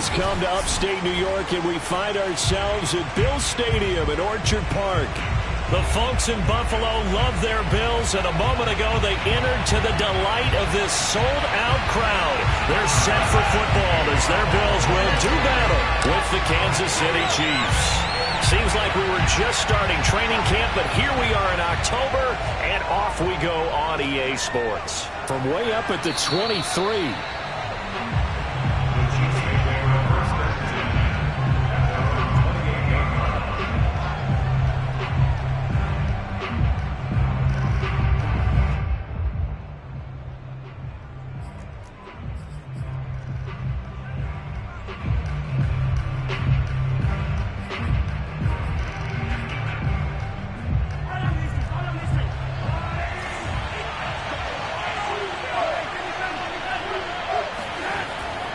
has come to upstate New York, and we find ourselves at Bill Stadium in Orchard Park. The folks in Buffalo love their Bills, and a moment ago they entered to the delight of this sold-out crowd. They're set for football as their Bills will do battle with the Kansas City Chiefs. Seems like we were just starting training camp, but here we are in October, and off we go on EA Sports. From way up at the 23.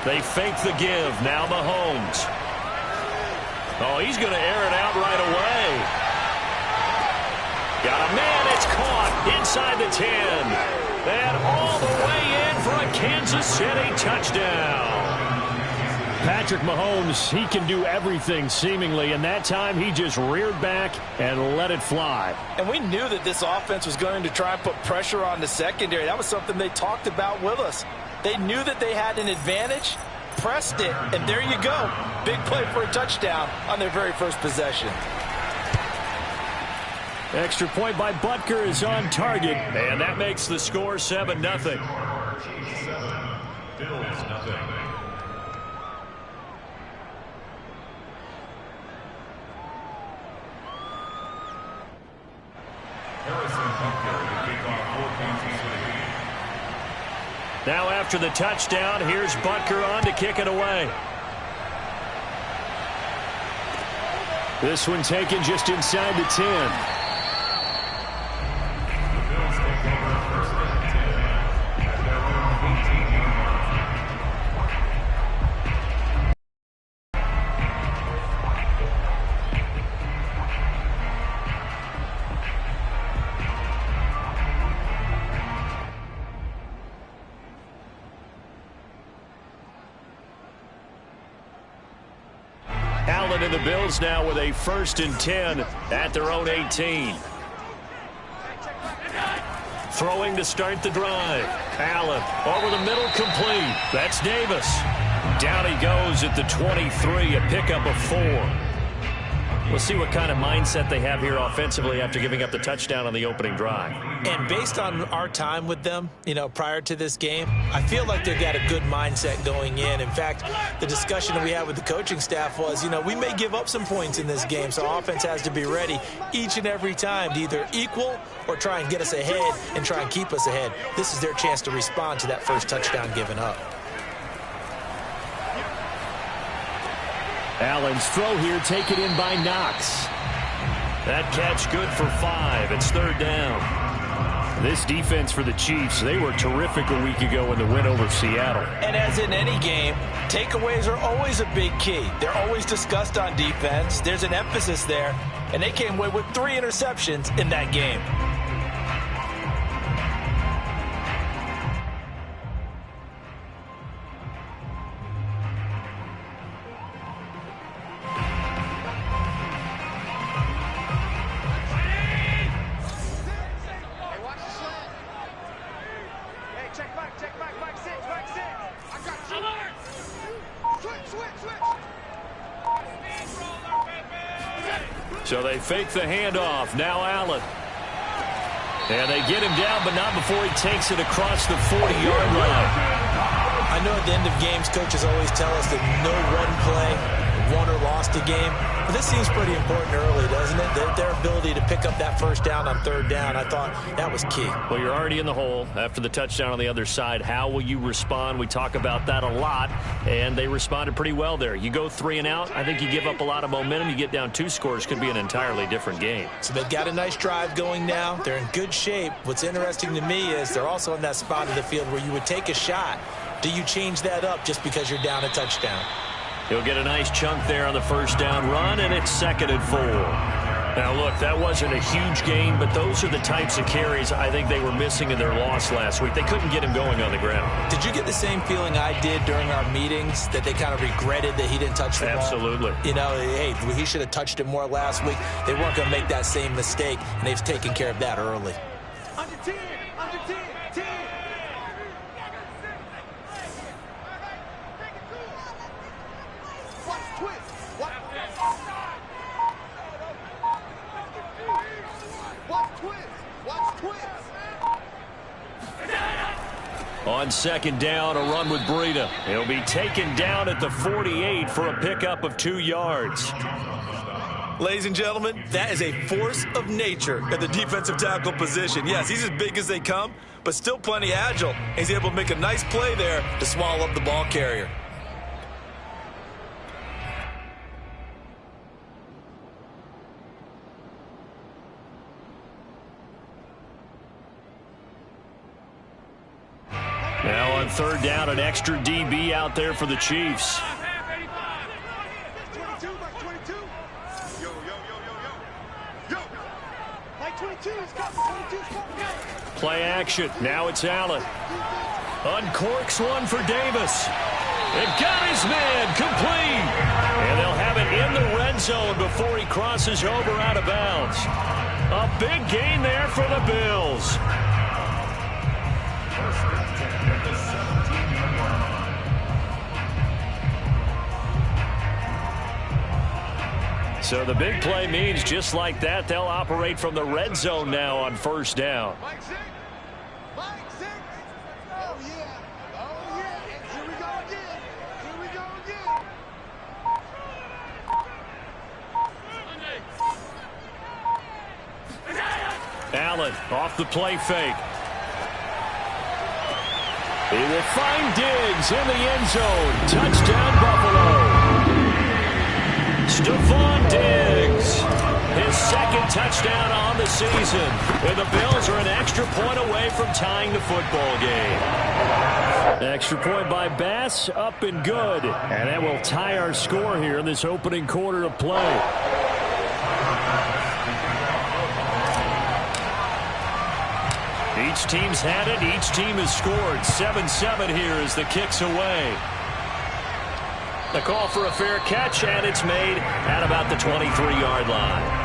They fake the give. Now Mahomes. Oh, he's going to air it out right away. Got a man. It's caught inside the 10. And all the way in for a Kansas City touchdown. Patrick Mahomes, he can do everything seemingly, and that time he just reared back and let it fly. And we knew that this offense was going to try and put pressure on the secondary. That was something they talked about with us. They knew that they had an advantage, pressed it, and there you go. Big play for a touchdown on their very first possession. Extra point by Butker is on target. And that makes the score 7-0. Bills nothing. Harrison Butker to kick off 4 points for the game. Now after the touchdown, here's Butker on to kick it away. This one taken just inside the 10. The Bills take over first and 10 at their own 18-yard Allen and the Bills now with a 1st and 10 at their own 18. Throwing to start the drive. Allen over the middle, complete. That's Davis. Down he goes at the 23, a pickup of 4. We'll see what kind of mindset they have here offensively after giving up the touchdown on the opening drive. And based on our time with them, prior to this game, I feel like they've got a good mindset going in. In fact, the discussion that we had with the coaching staff was, we may give up some points in this game, so offense has to be ready each and every time to either equal or try and get us ahead and try and keep us ahead. This is their chance to respond to that first touchdown given up. Allen's throw here taken in by Knox. That catch good for 5. It's 3rd down. This defense for the Chiefs, they were terrific a week ago in the win over Seattle. And as in any game, takeaways are always a big key. They're always discussed on defense. There's an emphasis there, and they came away with 3 interceptions in that game. So they fake the handoff. Now Allen. And they get him down, but not before he takes it across the 40-yard line. I know at the end of games, coaches always tell us that no one play won or lost a game. But this seems pretty important early, doesn't it? Their ability to pick up that first down on 3rd down, I thought that was key. Well, you're already in the hole after the touchdown on the other side. How will you respond? We talk about that a lot, and they responded pretty well there. You go 3 and out, I think you give up a lot of momentum. You get down 2 scores, could be an entirely different game. So they've got a nice drive going now. They're in good shape. What's interesting to me is they're also in that spot of the field where you would take a shot. Do you change that up just because you're down a touchdown? He'll get a nice chunk there on the first down run, and it's 2nd and 4. Now, look, that wasn't a huge gain, but those are the types of carries I think they were missing in their loss last week. They couldn't get him going on the ground. Did you get the same feeling I did during our meetings, that they kind of regretted that he didn't touch the ball? Absolutely. You know, hey, he should have touched it more last week. They weren't going to make that same mistake, and they've taken care of that early. Under 10, under 10, 10. Watch twist. Watch twist. Watch twist. On second down, a run with Breida. He'll be taken down at the 48 for a pickup of 2 yards. Ladies and gentlemen, that is a force of nature at the defensive tackle position. Yes, he's as big as they come, but still plenty agile. He's able to make a nice play there to swallow up the ball carrier. Now on third down, an extra DB out there for the Chiefs. 22, Mike 22. Yo. Mike 22 is coming. 22 is coming. Play action. Now it's Allen. Uncorks one for Davis. It got his man complete. And they'll have it in the red zone before he crosses over out of bounds. A big gain there for the Bills. So the big play means just like that, they'll operate from the red zone now on first down. Mike 6. Mike 6. Oh, yeah. Oh, yeah. Here we go again. Here we go again. Allen off the play fake. He will find Diggs in the end zone. Touchdown, Buffalo. Stephon Diggs, his second touchdown on the season. And the Bills are an extra point away from tying the football game. Extra point by Bass, up and good. And that will tie our score here in this opening quarter of play. Each team's had it. Each team has scored. 7-7 here as the kick's away. The call for a fair catch, and it's made at about the 23-yard line.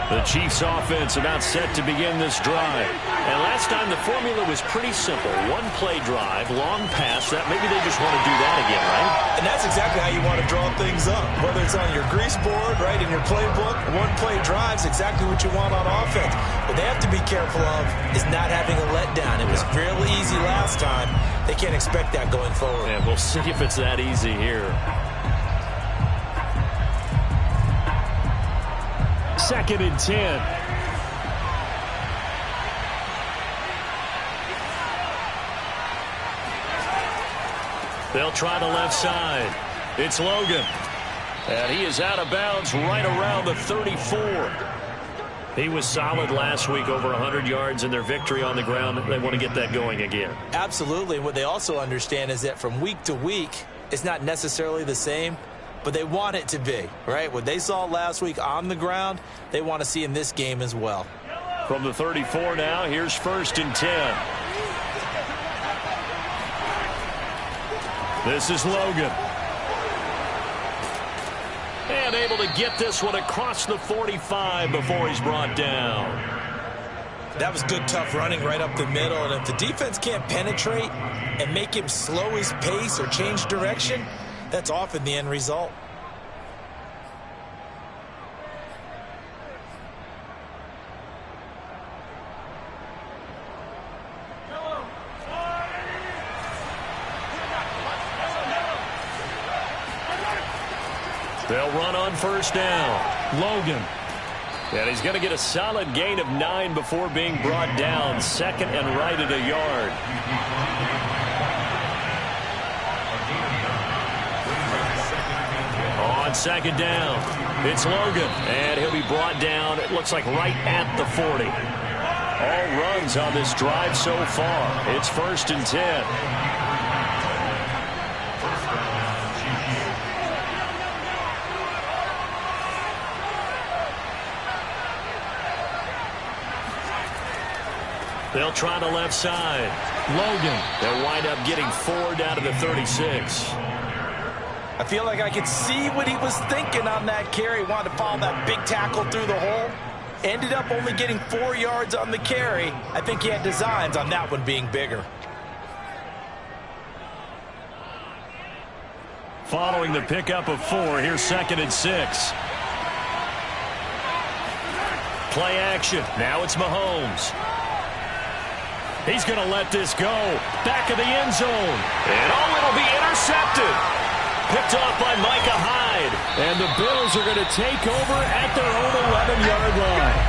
The Chiefs offense about set to begin this drive. And last time the formula was pretty simple. One play drive, long pass. That maybe they just want to do that again, right? And that's exactly how you want to draw things up. Whether it's on your grease board, right, in your playbook, one play drive's exactly what you want on offense. What they have to be careful of is not having a letdown. It was fairly easy last time. They can't expect that going forward. And we'll see if it's that easy here. Second and 10. They'll try the left side. It's Logan. And he is out of bounds right around the 34. He was solid last week, over 100 yards in their victory on the ground. They want to get that going again. Absolutely. And what they also understand is that from week to week, it's not necessarily the same, but they want it to be, right? What they saw last week on the ground, they want to see in this game as well. From the 34 now, here's first and 10. This is Logan. And able to get this one across the 45 before he's brought down. That was good, tough running right up the middle. And if the defense can't penetrate and make him slow his pace or change direction, that's often the end result. They'll run on first down. Logan. And he's going to get a solid gain of 9 before being brought down. Second and right at a yard. second down. It's Logan, and he'll be brought down, it looks like right at the 40. All runs on this drive so far. It's 1st and 10. They'll try the left side. Logan. They'll wind up getting 4 down to the 36. I feel like I could see what he was thinking on that carry. Wanted to follow that big tackle through the hole. Ended up only getting 4 yards on the carry. I think he had designs on that one being bigger. Following the pickup of 4, here's 2nd and 6. Play action. Now it's Mahomes. He's going to let this go. Back of the end zone. And it'll be intercepted. Picked off by Micah Hyde. And the Bills are going to take over at their own 11-yard line.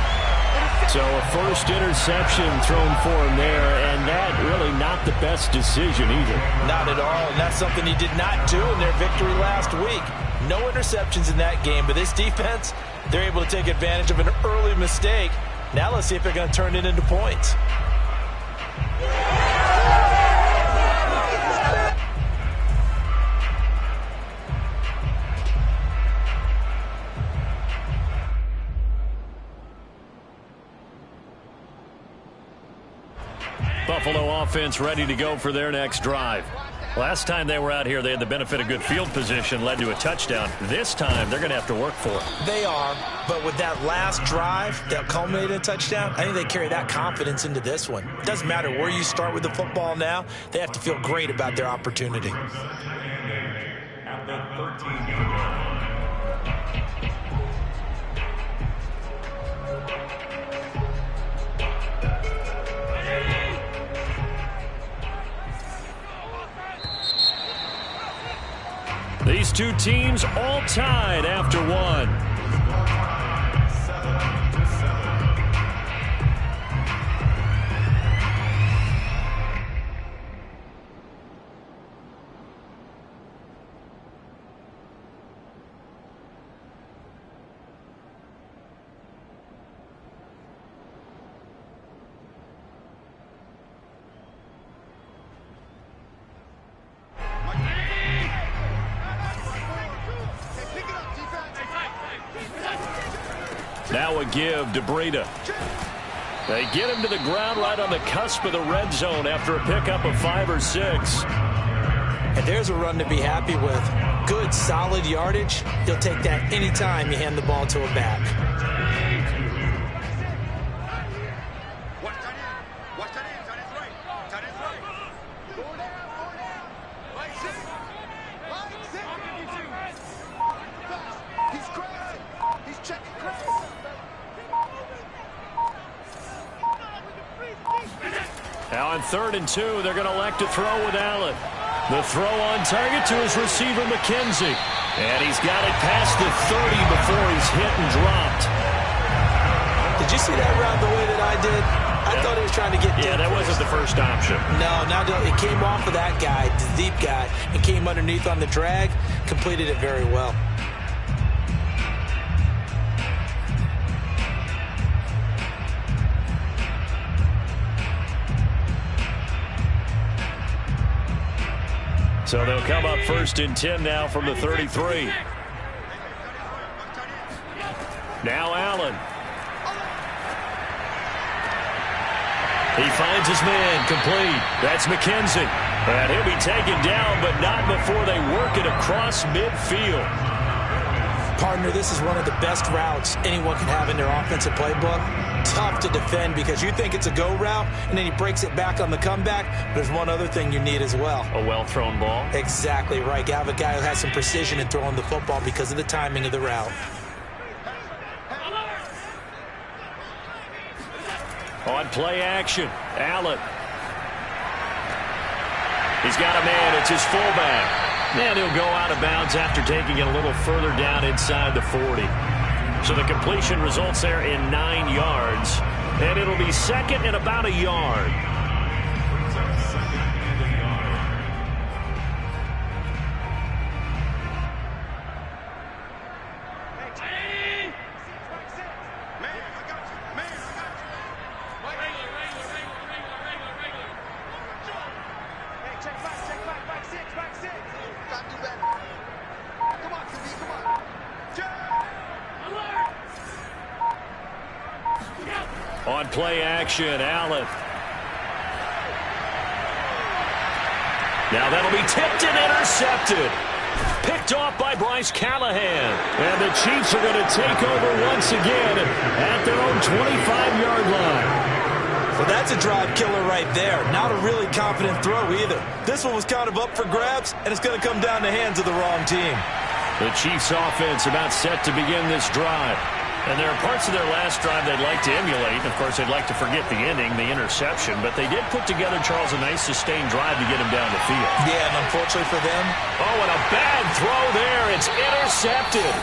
So a first interception thrown for him there, and that really not the best decision either. Not at all, and that's something he did not do in their victory last week. No interceptions in that game, but this defense, they're able to take advantage of an early mistake. Now let's see if they're going to turn it into points. Buffalo offense ready to go for their next drive. Last time they were out here, they had the benefit of good field position, led to a touchdown. This time, they're going to have to work for it. They are, but with that last drive that culminated in a touchdown, I think they carry that confidence into this one. It doesn't matter where you start with the football now. They have to feel great about their opportunity. At the 13-yard line. These two teams all tied after one. Now a give to Breida. They get him to the ground right on the cusp of the red zone after a pickup of 5 or 6. And there's a run to be happy with. Good, solid yardage. He'll take that anytime you hand the ball to a back. Now on 3rd and 2, they're going to elect to throw with Allen. The throw on target to his receiver, McKenzie. And he's got it past the 30 before he's hit and dropped. Did you see that route the way that I did? I thought he was trying to get deep. Yeah, that wasn't the first option. No, it came off of that guy, the deep guy, and came underneath on the drag, completed it very well. So they'll come up 1st and 10 now from the 33. Now Allen. He finds his man complete. That's McKenzie. And he'll be taken down, but not before they work it across midfield. Partner, this is one of the best routes anyone can have in their offensive playbook. Tough to defend because you think it's a go route, and then he breaks it back on the comeback. But there's one other thing you need as well. A well-thrown ball. Exactly right. You have a guy who has some precision in throwing the football because of the timing of the route. On play action, Allen. He's got a man. It's his fullback. And he'll go out of bounds after taking it a little further down inside the 40. So the completion results there in 9 yards. And it'll be 2nd and about a yard. On play action, Allen. Now that'll be tipped and intercepted. Picked off by Bryce Callahan. And the Chiefs are going to take over once again at their own 25-yard line. Well, that's a drive killer right there. Not a really confident throw either. This one was kind of up for grabs, and it's going to come down the hands of the wrong team. The Chiefs offense about set to begin this drive. And there are parts of their last drive they'd like to emulate. Of course, they'd like to forget the ending, the interception. But they did put together, Charles, a nice sustained drive to get him down the field. Yeah, and unfortunately for them. Oh, and a bad throw there. It's intercepted.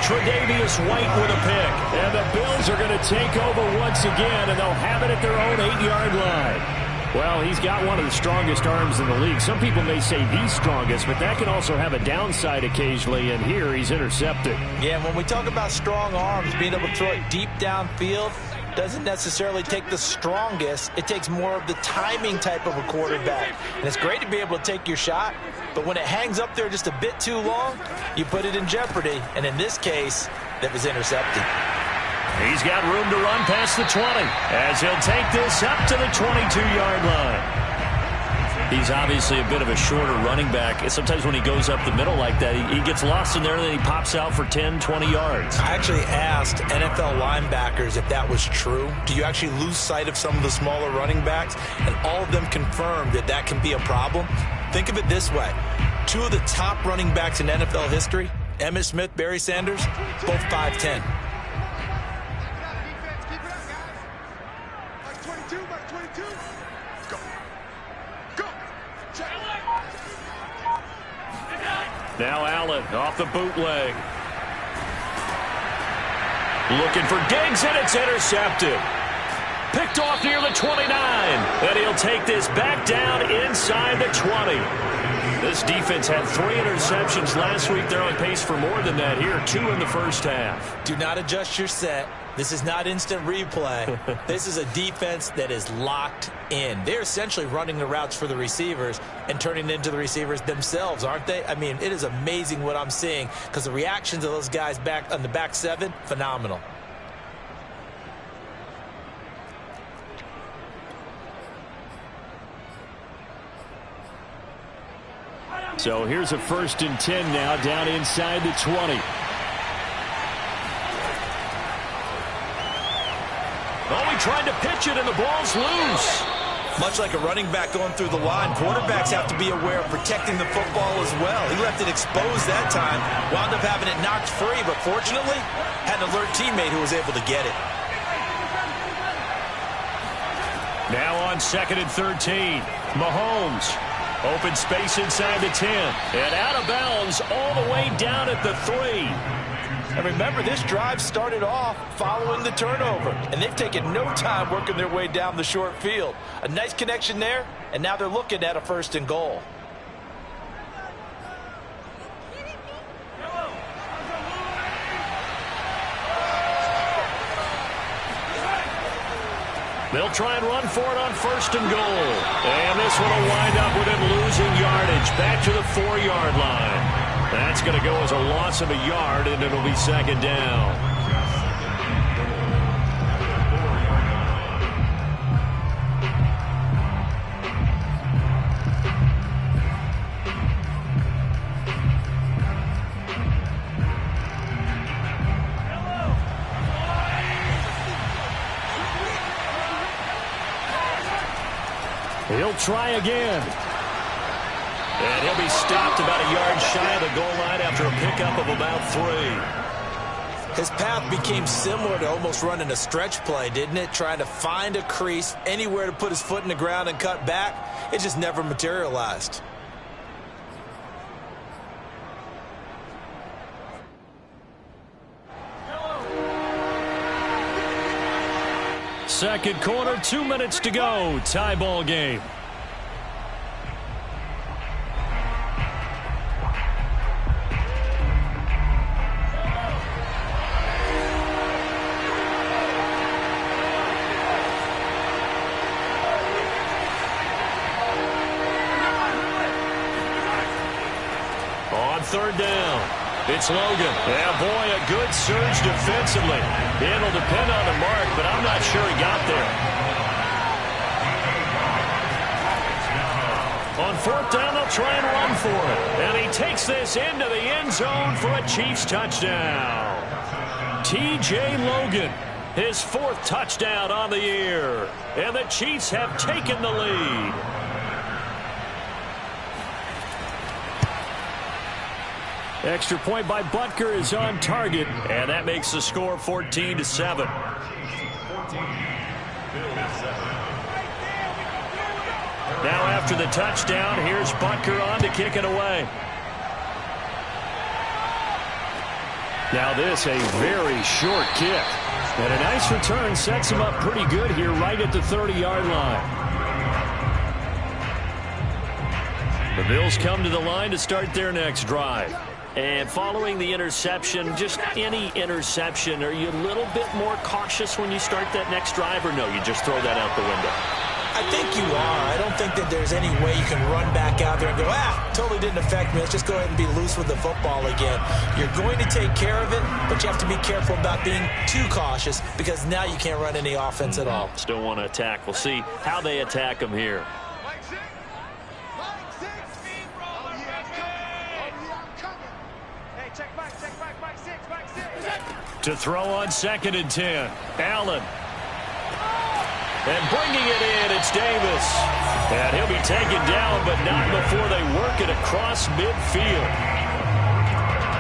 Tre'Davious White with a pick. And the Bills are going to take over once again, and they'll have it at their own 8-yard line. Well, he's got one of the strongest arms in the league. Some people may say the strongest, but that can also have a downside occasionally, and here he's intercepted. Yeah, when we talk about strong arms, being able to throw it deep downfield doesn't necessarily take the strongest. It takes more of the timing type of a quarterback. And it's great to be able to take your shot, but when it hangs up there just a bit too long, you put it in jeopardy. And in this case, that was intercepted. He's got room to run past the 20 as he'll take this up to the 22-yard line. He's obviously a bit of a shorter running back. Sometimes when he goes up the middle like that, he gets lost in there and then he pops out for 10, 20 yards. I actually asked NFL linebackers if that was true. Do you actually lose sight of some of the smaller running backs? And all of them confirmed that that can be a problem. Think of it this way. Two of the top running backs in NFL history, Emmitt Smith, Barry Sanders, both 5'10". Now Allen off the bootleg. Looking for Diggs, and it's intercepted. Picked off near the 29. And he'll take this back down inside the 20. This defense had 3 interceptions last week. They're on pace for more than that here. 2 in the first half. Do not adjust your set. This is not instant replay. This is a defense that is locked in. They're essentially running the routes for the receivers and turning into the receivers themselves, aren't they? I mean, it is amazing what I'm seeing because the reactions of those guys back on the back 7, phenomenal. So here's a 1st and 10 now down inside the 20. Oh, he tried to pitch it, and the ball's loose. Much like a running back going through the line, quarterbacks have to be aware of protecting the football as well. He left it exposed that time, wound up having it knocked free, but fortunately, had an alert teammate who was able to get it. Now on 2nd and 13, Mahomes. Open space inside the 10. And out of bounds all the way down at the 3. And remember, this drive started off following the turnover. And they've taken no time working their way down the short field. A nice connection there, and now they're looking at a 1st and goal. They'll try and run for it on 1st and goal. And this one will wind up with him losing yardage back to the 4-yard line. That's going to go as a loss of a yard, and it'll be 2nd down. He'll try again. And he'll be stopped about a yard shy of the goal line after a pickup of about 3. His path became similar to almost running a stretch play, didn't it? Trying to find a crease, anywhere to put his foot in the ground and cut back. It just never materialized. Second quarter, 2 minutes to go. Tie ball game. On 3rd down. It's Logan. Yeah, boy, a good surge defensively. It'll depend on the mark, but I'm not sure he got there. On fourth down, they'll try and run for it. And he takes this into the end zone for a Chiefs touchdown. T.J. Logan, his fourth touchdown on the year. And the Chiefs have taken the lead. Extra point by Butker is on target, and that makes the score 14-7. Now after the touchdown, here's Butker on to kick it away. Now this a very short kick. And a nice return sets him up pretty good here right at the 30-yard line. The Bills come to the line to start their next drive. And following the interception, just any interception, are you a little bit more cautious when you start that next drive, or no, you just throw that out the window? I think you are. I don't think that there's any way you can run back out there and go, totally didn't affect me. Let's just go ahead and be loose with the football again. You're going to take care of it, but you have to be careful about being too cautious because now you can't run any offense at all. Still want to attack. We'll see how they attack him here. To throw on 2nd and 10. Allen. And bringing it in, it's Davis. And he'll be taken down, but not before they work it across midfield.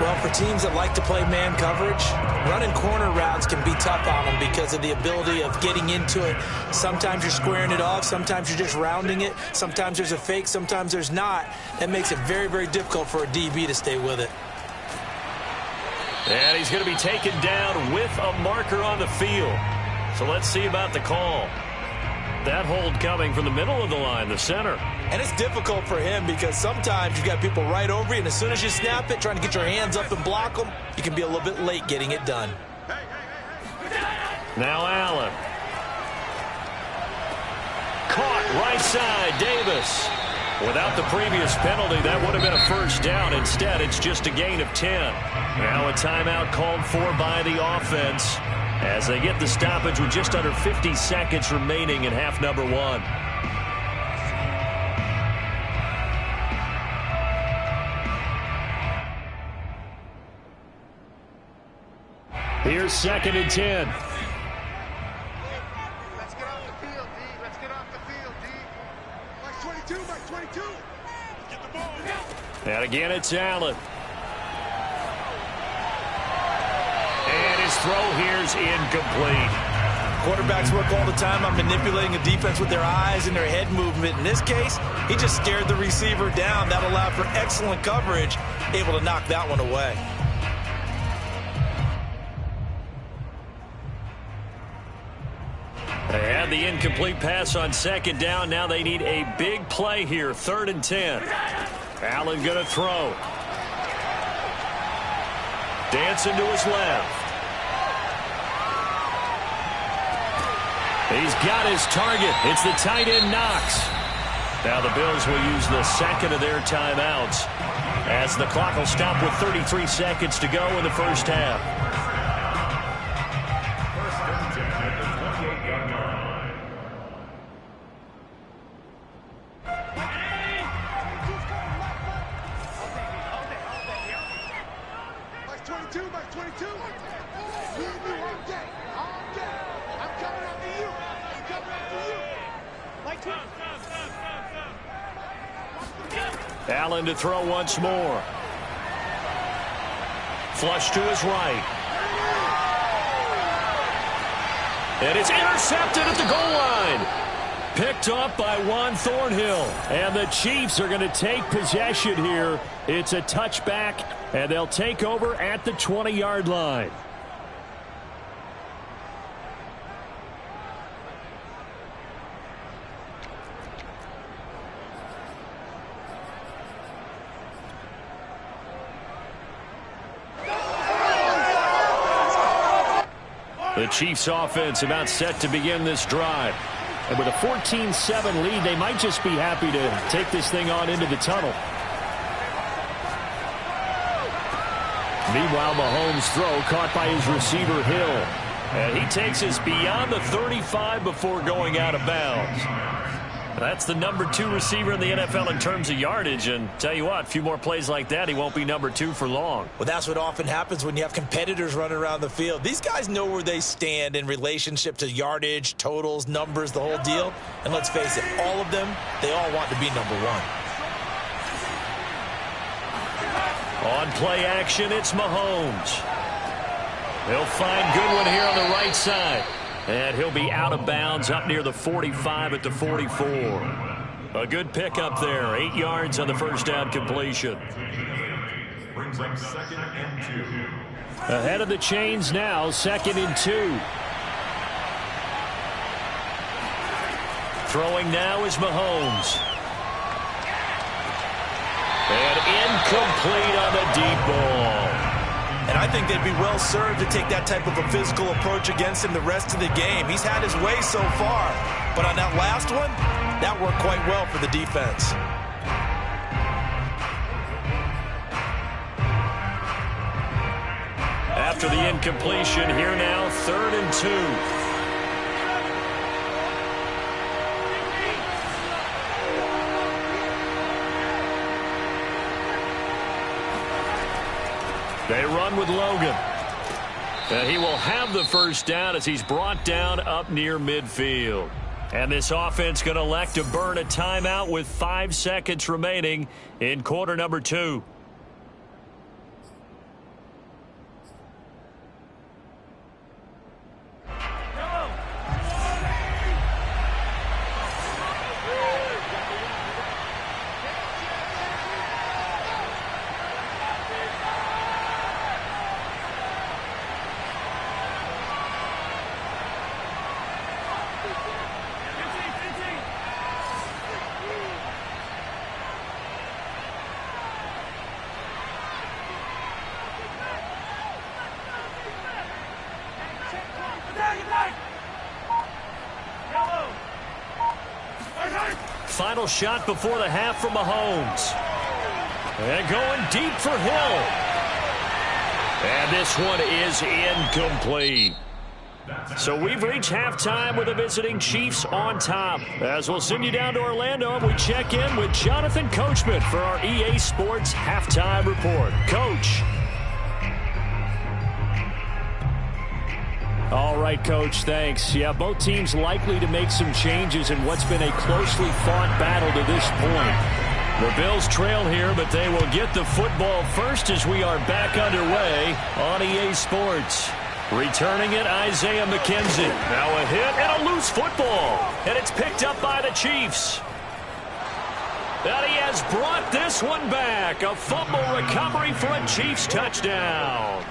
Well, for teams that like to play man coverage, running corner routes can be tough on them because of the ability of getting into it. Sometimes you're squaring it off. Sometimes you're just rounding it. Sometimes there's a fake. Sometimes there's not. That makes it very, very difficult for a DB to stay with it. And he's going to be taken down with a marker on the field. So let's see about the call. That hold coming from the middle of the line, the center. And it's difficult for him because sometimes you've got people right over you, and as soon as you snap it, trying to get your hands up and block them, you can be a little bit late getting it done. Now Allen. Caught right side, Davis. Without the previous penalty, that would have been a first down. Instead, it's just a gain of 10. Now a timeout called for by the offense as they get the stoppage with just under 50 seconds remaining in half number 1. Here's 2nd and 10. Let's get off the field, D. Let's get off the field, D. Mike 22, Mike 22. Get the ball. And again, it's Allen. And his throw here's incomplete. Quarterbacks work all the time on manipulating a defense with their eyes and their head movement. In this case, he just stared the receiver down. That allowed for excellent coverage, able to knock that one away. They had the incomplete pass on 2nd down. Now they need a big play here. 3rd and 10. Allen going to throw. Dancing to his left. He's got his target. It's the tight end Knox. Now the Bills will use the second of their timeouts as the clock will stop with 33 seconds to go in the first half. Mike 22, Mike 22. Me and you all day, all day. I'm coming after you. I'm coming after you. Mike 22. Allen to throw once more. Flush to his right. And it's intercepted at the goal line. Picked up by Juan Thornhill. And the Chiefs are going to take possession here. It's a touchback, and they'll take over at the 20-yard line. The Chiefs offense about set to begin this drive. And with a 14-7 lead, they might just be happy to take this thing on into the tunnel. Meanwhile, Mahomes' throw caught by his receiver, Hill. And he takes us beyond the 35 before going out of bounds. That's the number 2 receiver in the NFL in terms of yardage. And tell you what, a few more plays like that, he won't be number 2 for long. Well, that's what often happens when you have competitors running around the field. These guys know where they stand in relationship to yardage, totals, numbers, the whole deal. And let's face it, all of them, they all want to be number 1. On play action, it's Mahomes. He'll find Goodwin here on the right side. And he'll be out of bounds up near the 45 at the 44. A good pickup there. 8 yards on the first down completion. Brings up 2nd and 2. Ahead of the chains now, 2nd and 2. Throwing now is Mahomes. And incomplete on the deep ball. And I think they'd be well served to take that type of a physical approach against him the rest of the game. He's had his way so far. But on that last one, that worked quite well for the defense. After the incompletion, here now, 3rd and 2. They run with Logan. And he will have the first down as he's brought down up near midfield. And this offense going to elect to burn a timeout with 5 seconds remaining in quarter number 2. Final shot before the half from Mahomes. And going deep for Hill. And this one is incomplete. So we've reached halftime with the visiting Chiefs on top. As we'll send you down to Orlando, and we check in with Jonathan Coachman for our EA Sports Halftime Report. Coach. All right, Coach, thanks. Yeah, both teams likely to make some changes in what's been a closely fought battle to this point. The Bills trail here, but they will get the football first as we are back underway on EA Sports. Returning it, Isaiah McKenzie. Now a hit and a loose football. And it's picked up by the Chiefs. And he has brought this one back. A fumble recovery for a Chiefs touchdown.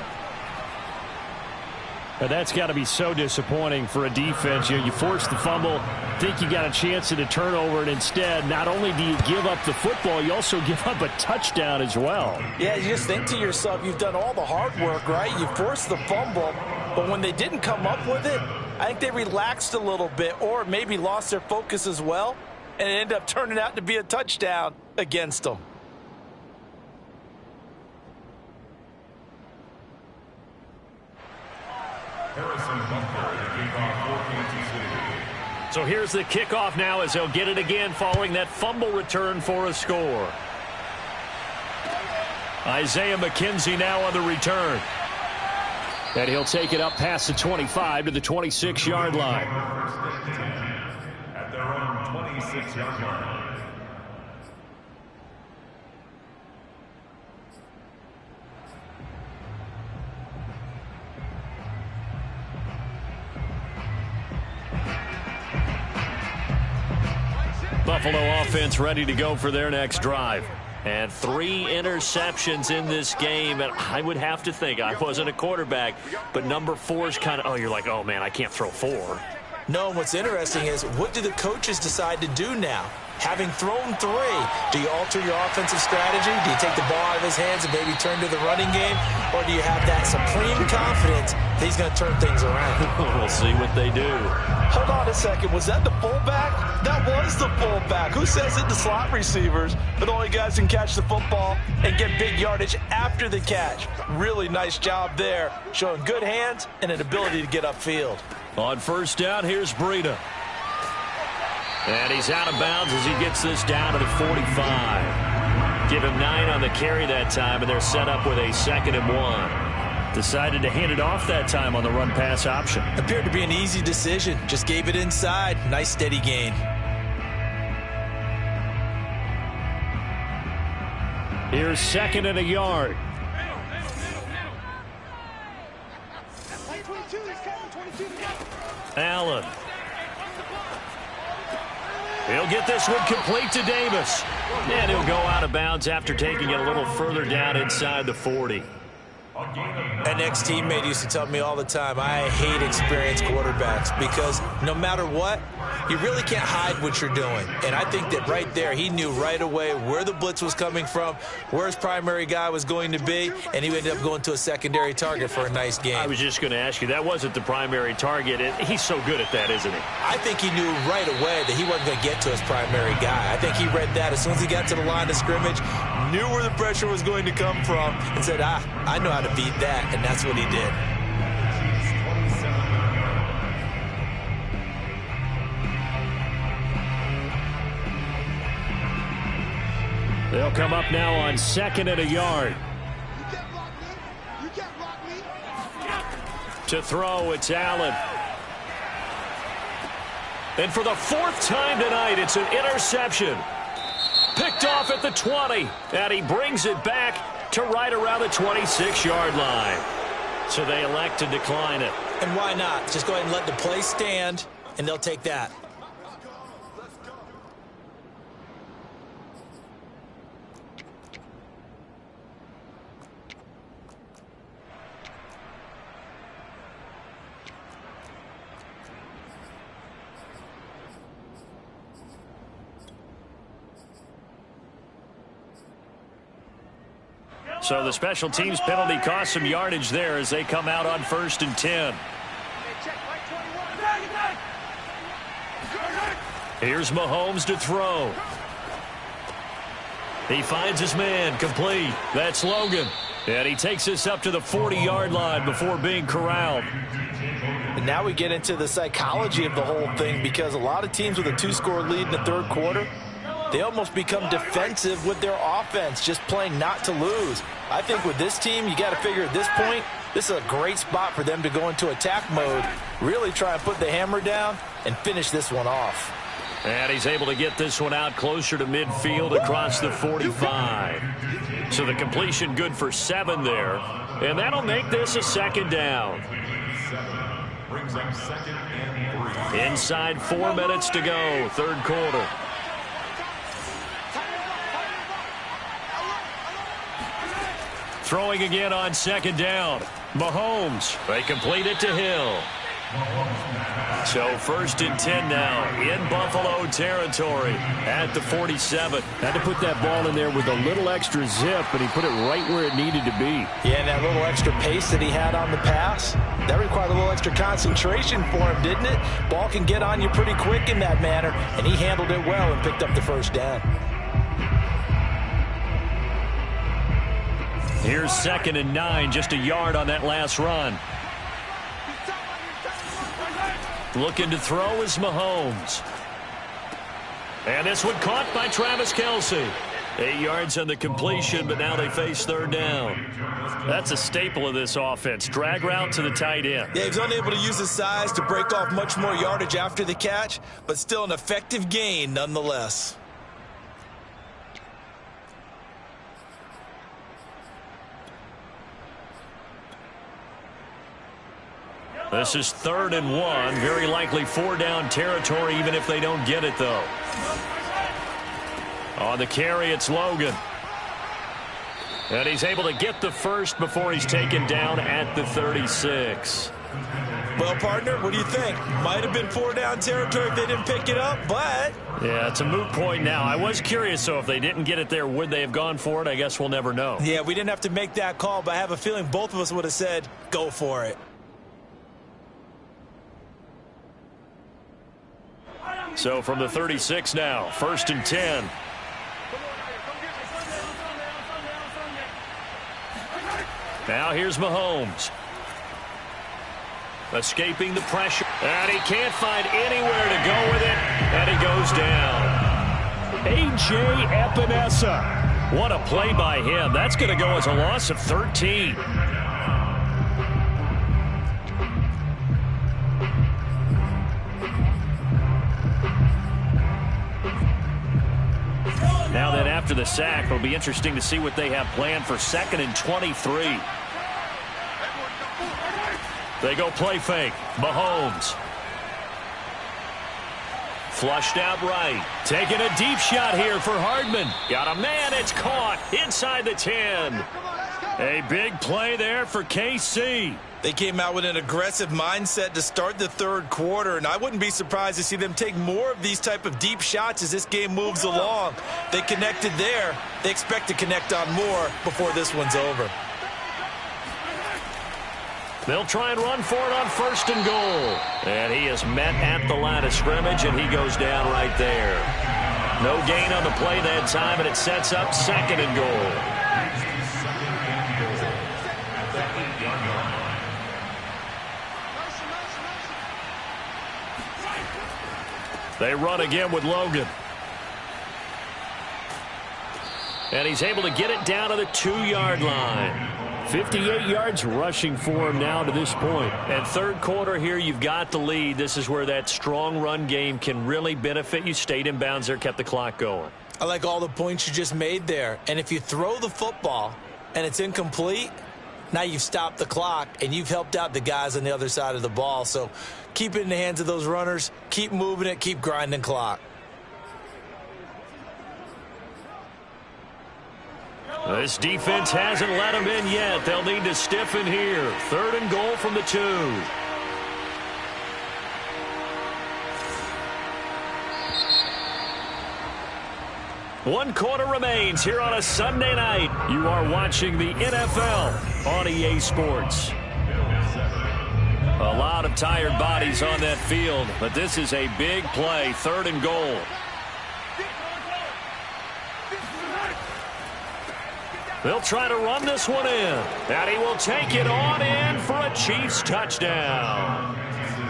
But that's got to be so disappointing for a defense. You force the fumble, think you got a chance at a turnover, and instead, not only do you give up the football, you also give up a touchdown as well. Yeah, you just think to yourself, you've done all the hard work, right? You forced the fumble, but when they didn't come up with it, I think they relaxed a little bit or maybe lost their focus as well, and it ended up turning out to be a touchdown against them. So here's the kickoff now as they'll get it again following that fumble return for a score. Isaiah McKenzie now on the return. And he'll take it up past the 25 to the 26-yard line. At their own 26-yard line. Buffalo offense ready to go for their next drive. And 3 interceptions in this game. And I would have to think, I wasn't a quarterback, but number 4 is kind of, oh, you're like, oh, man, I can't throw 4. No, and what's interesting is, what do the coaches decide to do now? Having thrown 3, do you alter your offensive strategy? Do you take the ball out of his hands and maybe turn to the running game? Or do you have that supreme confidence he's going to turn things around. We'll see what they do. Hold on a second. Was that the fullback? That was the fullback. Who says it? The slot receivers. But only guys can catch the football and get big yardage after the catch. Really nice job there. Showing good hands and an ability to get upfield. On first down, here's Breida. And he's out of bounds as he gets this down to the 45. Give him 9 on the carry that time, and they're set up with a 2nd and 1. Decided to hand it off that time on the run-pass option. Appeared to be an easy decision. Just gave it inside. Nice steady gain. Here's 2nd and a yard. Allen. He'll get this one complete to Davis. And he'll go out of bounds after taking it a little further down inside the 40. An ex-teammate used to tell me all the time, I hate experienced quarterbacks because no matter what, you really can't hide what you're doing. And I think that right there, he knew right away where the blitz was coming from, where his primary guy was going to be, and he ended up going to a secondary target for a nice game. I was just going to ask you, that wasn't the primary target. He's so good at that, isn't he? I think he knew right away that he wasn't going to get to his primary guy. I think he read that as soon as he got to the line of scrimmage, knew where the pressure was going to come from, and said, I know how to beat that, and that's what he did. They'll come up now on 2nd and a yard. To throw, it's Allen. And for the 4th time tonight, it's an interception. Picked off at the 20, and he brings it back to right around the 26-yard line. So they elect to decline it. And why not? Just go ahead and let the play stand, and they'll take that. So the special teams penalty cost some yardage there as they come out on 1st and 10. Here's Mahomes to throw. He finds his man, complete. That's Logan. And he takes this up to the 40-yard line before being corralled. And now we get into the psychology of the whole thing because a lot of teams with a 2-score lead in the 3rd quarter, they almost become defensive with their offense, just playing not to lose. I think with this team, you got to figure at this point, this is a great spot for them to go into attack mode, really try and put the hammer down and finish this one off. And he's able to get this one out closer to midfield across the 45. So the completion good for 7 there. And that'll make this a 2nd down. Brings up 2nd and 3. Inside 4 minutes to go, 3rd quarter. Throwing again on 2nd down. Mahomes. They complete it to Hill. So 1st and 10 now in Buffalo territory at the 47. Had to put that ball in there with a little extra zip, but he put it right where it needed to be. Yeah, and that little extra pace that he had on the pass, that required a little extra concentration for him, didn't it? Ball can get on you pretty quick in that manner, and he handled it well and picked up the 1st down. Here's 2nd and 9, just a yard on that last run. Looking to throw is Mahomes. And this one caught by Travis Kelce. 8 yards on the completion, but now they face 3rd down. That's a staple of this offense. Drag route to the tight end. Yeah, he was unable to use his size to break off much more yardage after the catch, but still an effective gain nonetheless. This is 3rd and 1. Very likely 4-down territory, even if they don't get it, though. On the carry, it's Logan. And he's able to get the 1st before he's taken down at the 36. Well, partner, what do you think? Might have been 4-down territory if they didn't pick it up, but... Yeah, it's a moot point now. I was curious, so if they didn't get it there, would they have gone for it? I guess we'll never know. Yeah, we didn't have to make that call, but I have a feeling both of us would have said, go for it. So from the 36 now, 1st and 10. Now here's Mahomes. Escaping the pressure. And he can't find anywhere to go with it. And he goes down. A.J. Epinesa. What a play by him. That's going to go as a loss of 13. Now then, after the sack, it'll be interesting to see what they have planned for 2nd and 23. They go play fake. Mahomes. Flushed out right. Taking a deep shot here for Hardman. Got a man. It's caught inside the 10. A big play there for KC. They came out with an aggressive mindset to start the third quarter, and I wouldn't be surprised to see them take more of these type of deep shots as this game moves along. They connected there. They expect to connect on more before this one's over. They'll try and run for it on 1st and goal. And he is met at the line of scrimmage, and he goes down right there. No gain on the play that time, and it sets up 2nd and goal. They run again with Logan. And he's able to get it down to the 2-yard line. 58 yards rushing for him now to this point. And third quarter here, you've got the lead. This is where that strong run game can really benefit you. Stayed in bounds there, kept the clock going. I like all the points you just made there. And if you throw the football and it's incomplete, now you've stopped the clock and you've helped out the guys on the other side of the ball. So keep it in the hands of those runners. Keep moving it. Keep grinding clock. This defense hasn't let them in yet. They'll need to stiffen here. 3rd and goal from the 2. One quarter remains here on a Sunday night. You are watching the NFL on EA Sports. A lot of tired bodies on that field, but this is a big play. 3rd and goal. They'll try to run this one in. And he will take it on in for a Chiefs touchdown.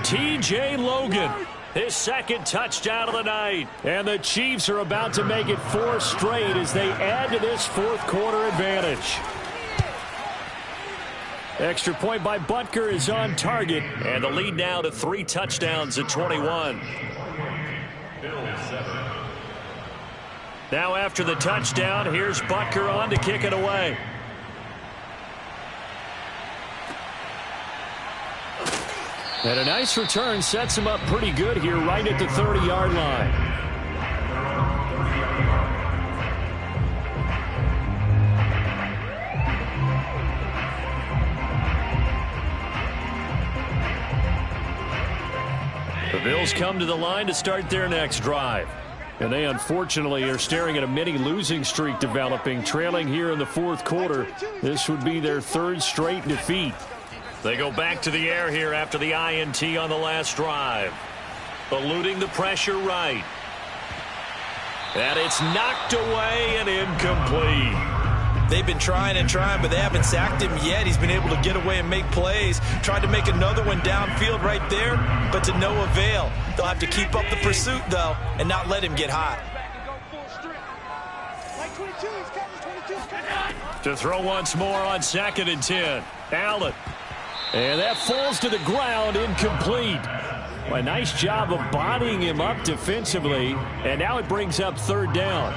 T.J. Logan, his 2nd touchdown of the night. And the Chiefs are about to make it 4 straight as they add to this 4th quarter advantage. Extra point by Butker is on target. And the lead now to 3 touchdowns at 21. Now after the touchdown, here's Butker on to kick it away. And a nice return sets him up pretty good here right at the 30-yard line. The Bills come to the line to start their next drive. And they unfortunately are staring at a mini losing streak developing, trailing here in the 4th quarter. This would be their 3rd straight defeat. They go back to the air here after the INT on the last drive. Eluding the pressure right. And it's knocked away and incomplete. They've been trying and trying, but they haven't sacked him yet. He's been able to get away and make plays. Tried to make another one downfield right there, but to no avail. They'll have to keep up the pursuit, though, and not let him get hot. To throw once more on 2nd and 10. Allen. And that falls to the ground, incomplete. Well, a nice job of bodying him up defensively, and now it brings up 3rd down.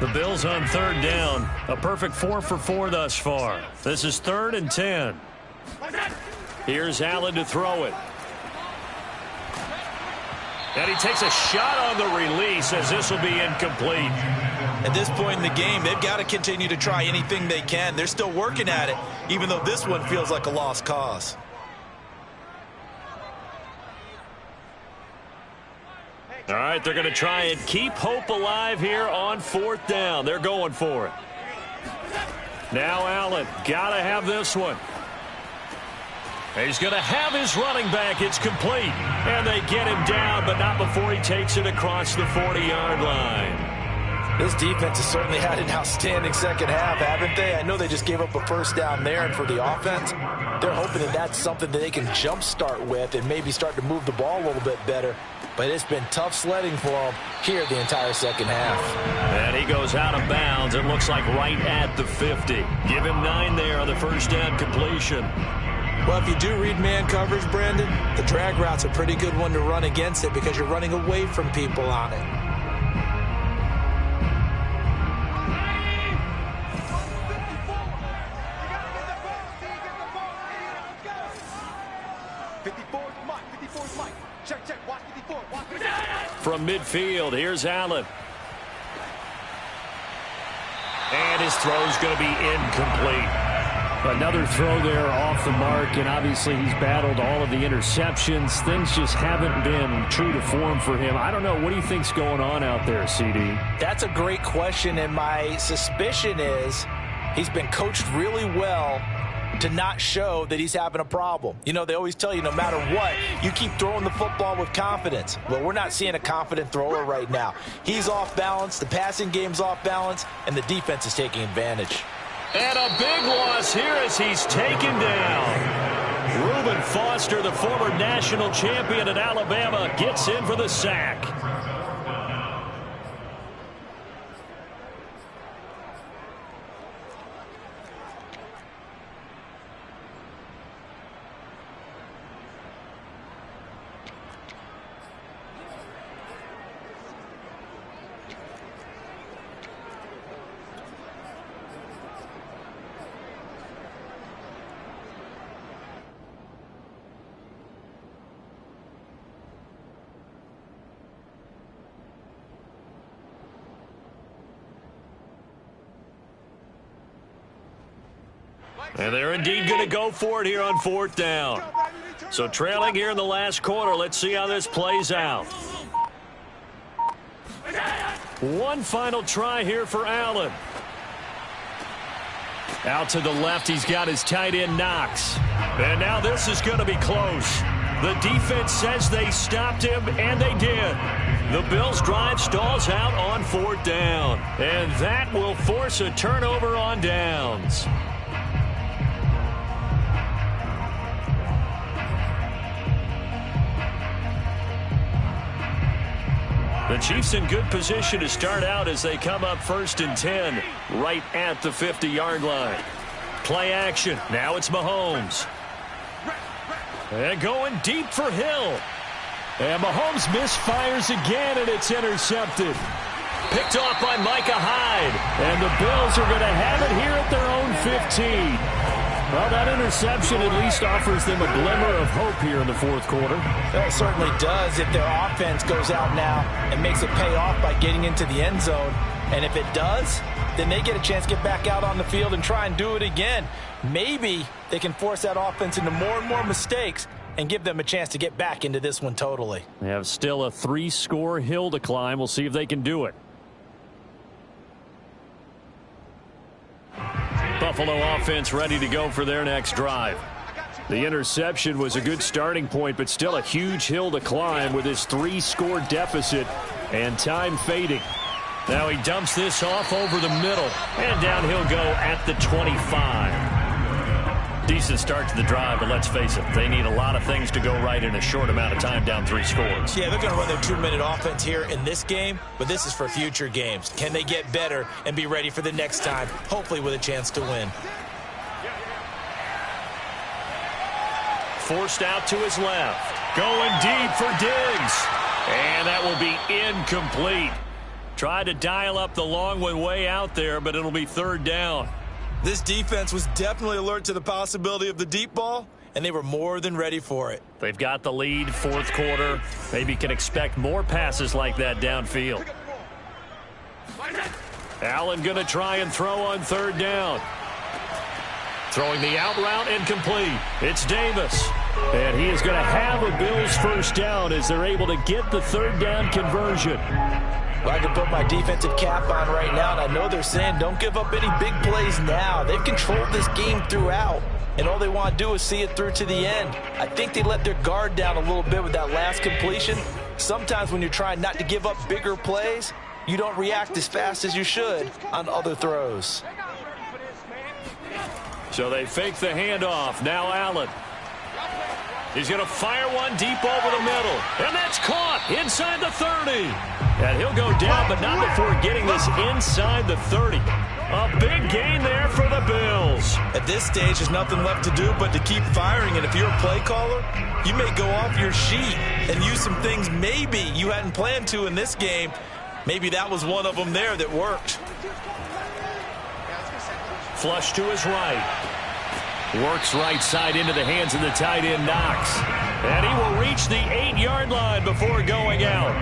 The Bills on 3rd down. A perfect 4 for 4 thus far. This is 3rd and 10. Here's Allen to throw it. And he takes a shot on the release as this will be incomplete. At this point in the game, they've got to continue to try anything they can. They're still working at it, even though this one feels like a lost cause. All right, they're going to try and keep hope alive here on 4th down. They're going for it. Now Allen, got to have this one. He's going to have his running back. It's complete. And they get him down, but not before he takes it across the 40-yard line. This defense has certainly had an outstanding second half, haven't they? I know they just gave up a first down there, and for the offense, they're hoping that that's something that they can jumpstart with and maybe start to move the ball a little bit better. But it's been tough sledding for them here the entire second half. And he goes out of bounds. It looks like right at the 50. Give him 9 there on the first down completion. Well, if you do read man coverage, Brandon, the drag route's a pretty good one to run against it because you're running away from people on it. From midfield, here's Allen. And his throw's going to be incomplete. Another throw there off the mark, and obviously he's battled all of the interceptions. Things just haven't been true to form for him. I don't know. What do you think's going on out there, CD? That's a great question, and my suspicion is he's been coached really well to not show that he's having a problem. You know, they always tell you no matter what, you keep throwing the football with confidence. Well, we're not seeing a confident thrower right now. He's off balance, the passing game's off balance, and the defense is taking advantage. And a big loss here as he's taken down. Reuben Foster, the former national champion at Alabama, gets in for the sack. And they're indeed going to go for it here on 4th down. So trailing here in the last quarter. Let's see how this plays out. One final try here for Allen. Out to the left, he's got his tight end Knox. And now this is going to be close. The defense says they stopped him, and they did. The Bills' drive stalls out on 4th down. And that will force a turnover on downs. The Chiefs in good position to start out as they come up 1st and 10 right at the 50-yard line. Play action. Now it's Mahomes. And going deep for Hill. And Mahomes misfires again, and it's intercepted. Picked off by Micah Hyde. And the Bills are going to have it here at their own 15. Well, that interception at least offers them a glimmer of hope here in the 4th quarter. That certainly does if their offense goes out now and makes it pay off by getting into the end zone. And if it does, then they get a chance to get back out on the field and try and do it again. Maybe they can force that offense into more and more mistakes and give them a chance to get back into this one totally. They have still a 3-score hill to climb. We'll see if they can do it. Buffalo offense ready to go for their next drive. The interception was a good starting point, but still a huge hill to climb with his 3-score deficit and time fading. Now he dumps this off over the middle, and down he'll go at the 25. Decent start to the drive, but let's face it, they need a lot of things to go right in a short amount of time down 3 scores. Yeah, they're going to run their 2-minute offense here in this game, but this is for future games. Can they get better and be ready for the next time, hopefully with a chance to win? Forced out to his left. Going deep for Diggs. And that will be incomplete. Tried to dial up the long one way out there, but it'll be 3rd down. This defense was definitely alert to the possibility of the deep ball, and they were more than ready for it. They've got the lead, 4th quarter. Maybe can expect more passes like that downfield. Allen going to try and throw on 3rd down. Throwing the out route incomplete. It's Davis. And he is going to have a Bills first down as they're able to get the third down conversion. Well, I can put my defensive cap on right now, and I know they're saying don't give up any big plays now. They've controlled this game throughout, and all they want to do is see it through to the end. I think they let their guard down a little bit with that last completion. Sometimes when you're trying not to give up bigger plays, you don't react as fast as you should on other throws. So they fake the handoff. Now Allen. He's going to fire one deep over the middle. And that's caught inside the 30. And he'll go down, but not before getting this inside the 30. A big gain there for the Bills. At this stage, there's nothing left to do but to keep firing. And if you're a play caller, you may go off your sheet and use some things maybe you hadn't planned to in this game. Maybe that was one of them there that worked. Flush to his right. Works right side into the hands of the tight end, Knox. And he will reach the 8-yard line before going out.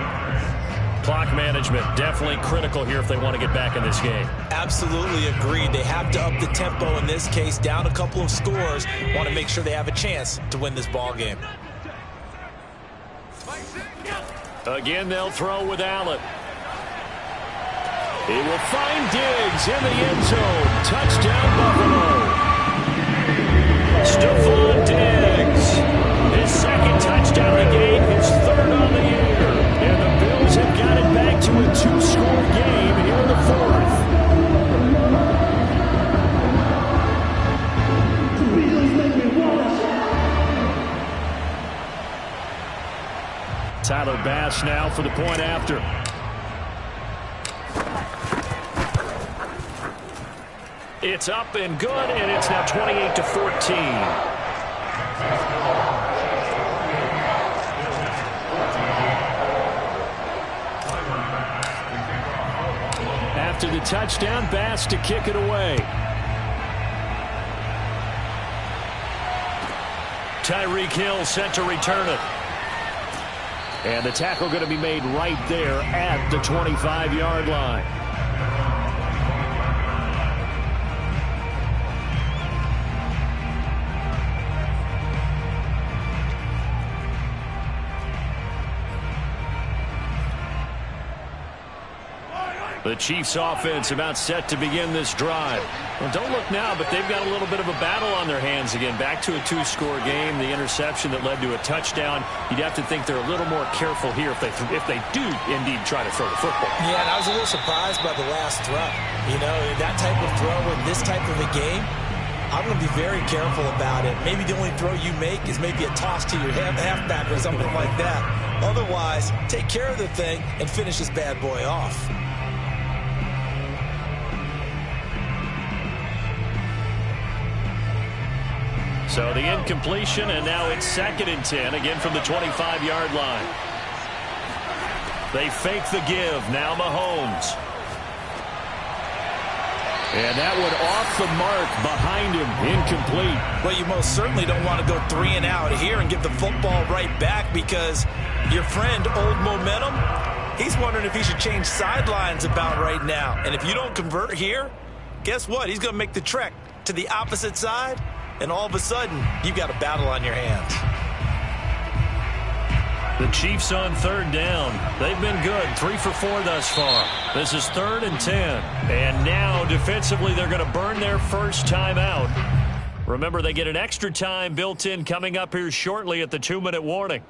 Clock management definitely critical here if they want to get back in this game. Absolutely agreed. They have to up the tempo in this case, down a couple of scores. Want to make sure they have a chance to win this ball game. Again, they'll throw with Allen. He will find Diggs in the end zone. Touchdown, Buffalo. Stephon Diggs. His second touchdown of the game, his third on the year. And the Bills have got it back to a 2-score game here in the fourth. Tyler Bass now for the point after. It's up and good, and it's now 28-14. After the touchdown, Bass to kick it away. Tyreek Hill set to return it. And the tackle going to be made right there at the 25-yard line. The Chiefs offense about set to begin this drive. Well, don't look now, but they've got a little bit of a battle on their hands again. Back to a 2-score game. The interception that led to a touchdown. You'd have to think they're a little more careful here if they do indeed try to throw the football. Yeah, and I was a little surprised by the last throw. You know, that type of throw in this type of a game, I'm going to be very careful about it. Maybe the only throw you make is maybe a toss to your halfback or something like that. Otherwise, take care of the thing and finish this bad boy off. So the incompletion, and now it's 2nd and 10, again from the 25-yard line. They fake the give. Now Mahomes. And that one off the mark behind him. Incomplete. Well, you most certainly don't want to go 3 and out here and give the football right back because your friend, Old Momentum, he's wondering if he should change sidelines about right now. And if you don't convert here, guess what? He's going to make the trek to the opposite side. And all of a sudden, you've got a battle on your hands. The Chiefs on 3rd down. They've been good. 3 for 4 thus far. This is 3rd and 10. And now, defensively, they're going to burn their first time out. Remember, they get an extra time built in coming up here shortly at the 2-minute warning.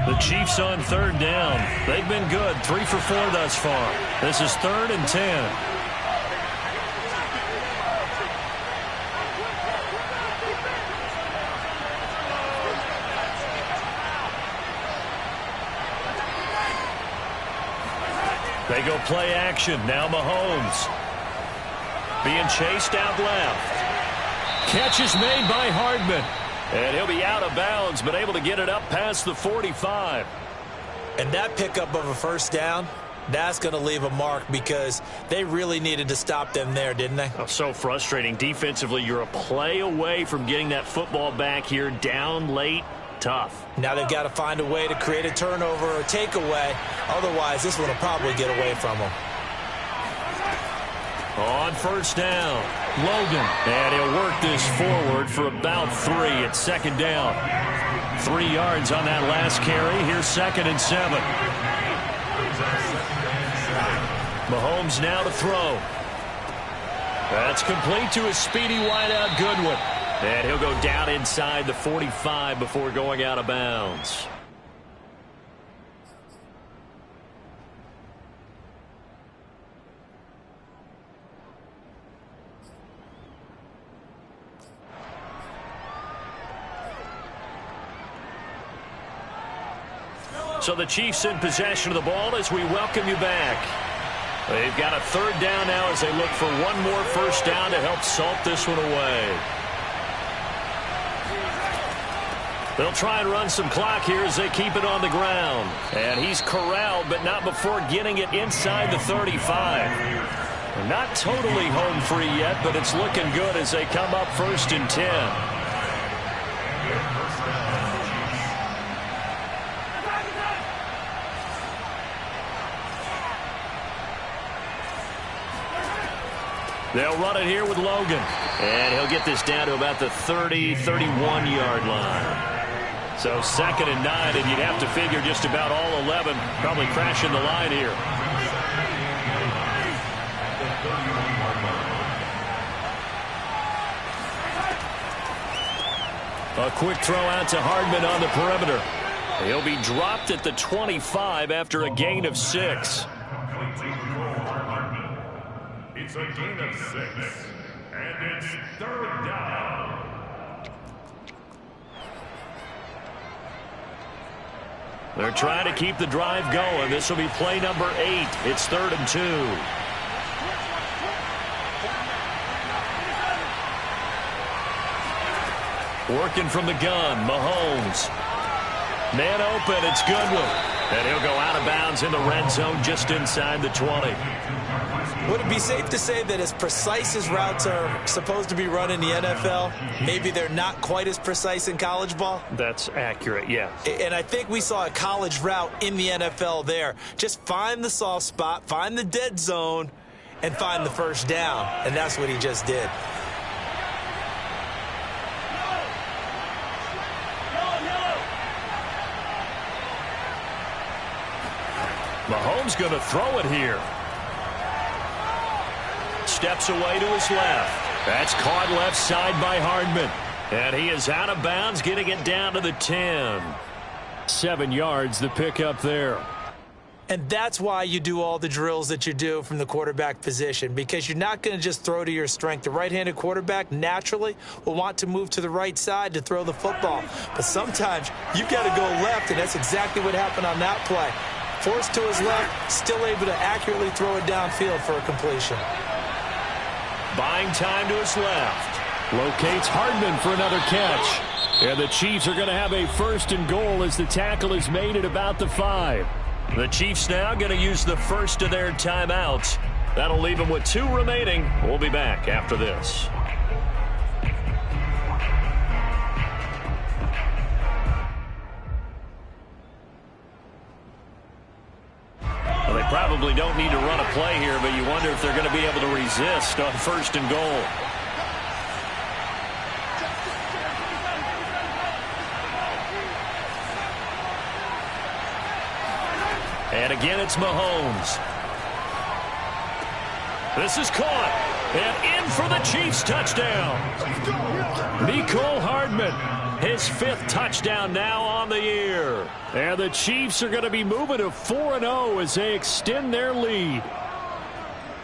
The Chiefs on 3rd down. They've been good. 3 for 4 thus far. This is 3rd and 10. They go play action. Now Mahomes. Being chased out left. Catch is made by Hardman. And he'll be out of bounds, but able to get it up past the 45. And that pickup of a first down, that's going to leave a mark because they really needed to stop them there, didn't they? Oh, so frustrating. Defensively, you're a play away from getting that football back here down late. tough. Now they've got to find a way to create a turnover or takeaway. Otherwise, this one will probably get away from them. On first down, Logan. And he'll work this forward for about 3 at second down. 3 yards on that last carry. Here's 2nd and 7. Mahomes now to throw. That's complete to his speedy wideout Goodwin. And he'll go down inside the 45 before going out of bounds. So the Chiefs in possession of the ball as we welcome you back. They've got a 3rd down now as they look for one more first down to help salt this one away. They'll try and run some clock here as they keep it on the ground. And he's corralled, but not before getting it inside the 35. Not totally home free yet, but it's looking good as they come up 1st and 10. They'll run it here with Logan. And he'll get this down to about the 30, 31-yard line. So 2nd and 9, and you'd have to figure just about all 11 probably crashing the line here. A quick throw out to Hardman on the perimeter. He'll be dropped at the 25 after a gain of 6. It's a gain of 6, and it's 3rd down. They're trying to keep the drive going. This will be play number 8. It's 3rd and 2. Working from the gun, Mahomes. Man open, it's Goodwin. And he'll go out of bounds in the red zone just inside the 20. Would it be safe to say that as precise as routes are supposed to be run in the NFL, maybe they're not quite as precise in college ball? That's accurate, yeah. And I think we saw a college route in the NFL there. Just find the soft spot, find the dead zone, and find the first down. And that's what he just did. Mahomes going to throw it here. Steps away to his left. That's caught left side by Hardman. And he is out of bounds, getting it down to the 10. 7 yards, the pickup there. And that's why you do all the drills that you do from the quarterback position, because you're not going to just throw to your strength. The right-handed quarterback naturally will want to move to the right side to throw the football. But sometimes you've got to go left, and that's exactly what happened on that play. Forced to his left, still able to accurately throw it downfield for a completion. Buying time to his left. Locates Hardman for another catch. And the Chiefs are going to have a 1st and goal as the tackle is made at about the 5. The Chiefs now going to use the first of their timeouts. That'll leave them with 2 remaining. We'll be back after this. Well, they probably don't need to run a play here, but you wonder if they're going to be able to resist on 1st and goal. And again, it's Mahomes. This is caught. And in for the Chiefs touchdown. Mecole Hardman, his 5th touchdown now on the year. And the Chiefs are going to be moving to 4-0 as they extend their lead.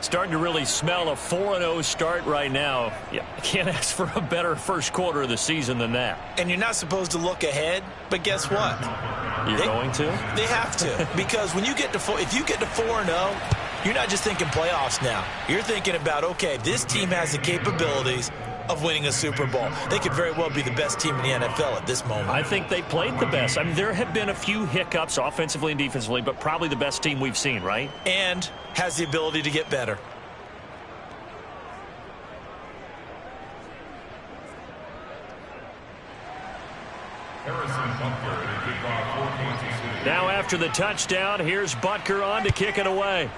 Starting to really smell a 4-0 start right now. Yeah, I can't ask for a better first quarter of the season than that. And you're not supposed to look ahead, but guess what? You're going to? They have to, because when you get to if you get to 4-0, you're not just thinking playoffs now. You're thinking about, okay, this team has the capabilities of winning a Super Bowl. They could very well be the best team in the NFL at this moment. I think they played the best. I mean, there have been a few hiccups offensively and defensively, but probably the best team we've seen, right? And has the ability to get better. Harrison Butker, the kickoff for Kansas City. Now after the touchdown, here's Butker on to kick it away.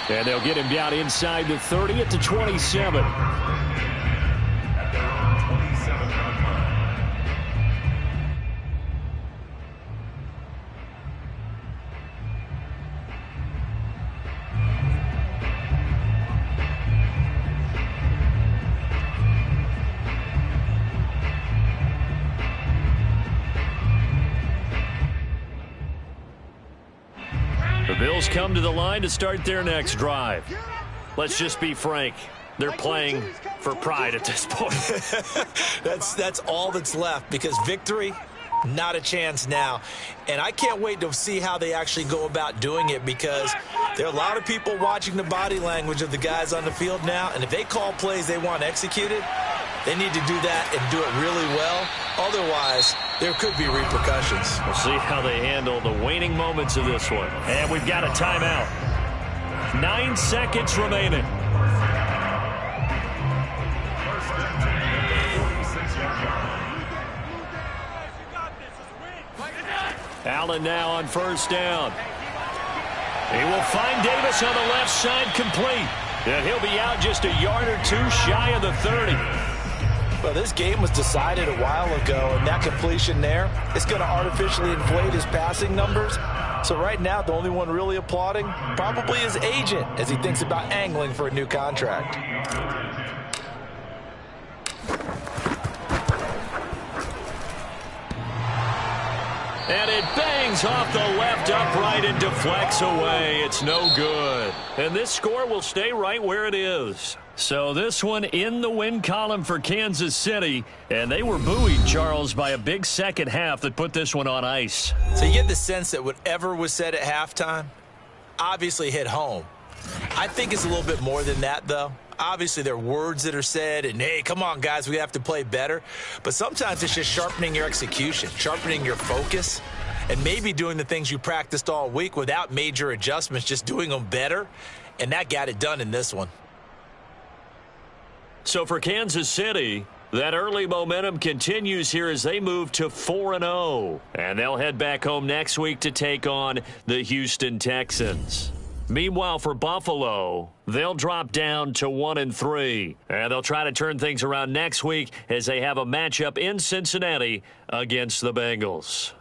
And they'll get him down inside the 30 at the 27. At their own 27-yard line. The Bills come to the line to start their next drive. Let's just be frank. They're playing for pride at this point. That's all that's left, because victory, not a chance now. And I can't wait to see how they actually go about doing it, because there are a lot of people watching the body language of the guys on the field now, and if they call plays they want executed, they need to do that and do it really well. Otherwise, there could be repercussions. We'll see how they handle the waning moments of this one. And we've got a timeout. 9 seconds remaining. Allen now on first down. He will find Davis on the left side, complete. And he'll be out just a yard or two shy of the 30. Well, this game was decided a while ago, and that completion there is going to artificially inflate his passing numbers. So right now, the only one really applauding probably his agent as he thinks about angling for a new contract. And it bangs off the left upright and deflects away. It's no good. And this score will stay right where it is. So this one in the win column for Kansas City. And they were buoyed, Charles, by a big second half that put this one on ice. So you get the sense that whatever was said at halftime obviously hit home. I think it's a little bit more than that, though. Obviously, there are words that are said, and, hey, come on, guys, we have to play better. But sometimes it's just sharpening your execution, sharpening your focus, and maybe doing the things you practiced all week without major adjustments, just doing them better. And that got it done in this one. So for Kansas City, that early momentum continues here as they move to 4-0. And they'll head back home next week to take on the Houston Texans. Meanwhile, for Buffalo, they'll drop down to 1-3. And they'll try to turn things around next week as they have a matchup in Cincinnati against the Bengals.